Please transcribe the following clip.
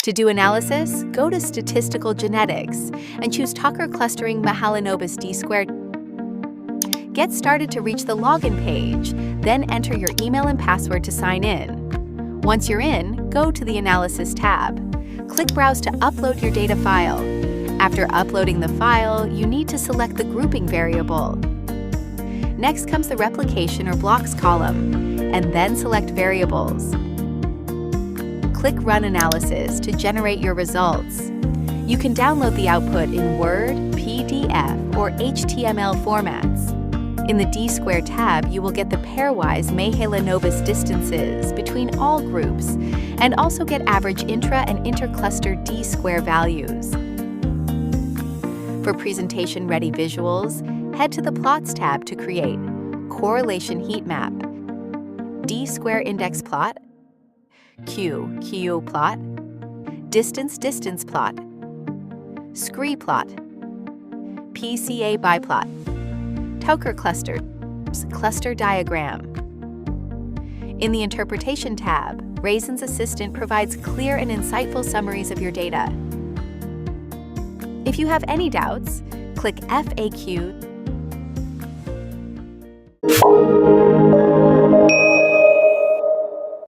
To do analysis, go to Statistical Genetics and choose Tocher clustering Mahalanobis D-squared. Get started to reach the login page, then enter your email and password to sign in. Once you're in, go to the Analysis tab. Click Browse to upload your data file. After uploading the file, you need to select the grouping variable. Next comes the Replication or Blocks column, and then select Variables. Click Run Analysis to generate your results. You can download the output in Word, PDF, or HTML formats. In the D-square tab, you will get the pairwise Mahalanobis distances between all groups, and also get average intra- and intercluster D-square values. For presentation-ready visuals, head to the Plots tab to create Correlation Heat Map, D-square Index Plot, Q plot, Distance plot, Scree plot, PCA biplot, Tocher cluster diagram. In the Interpretation tab, RAISINS Assistant provides clear and insightful summaries of your data. If you have any doubts, click FAQ.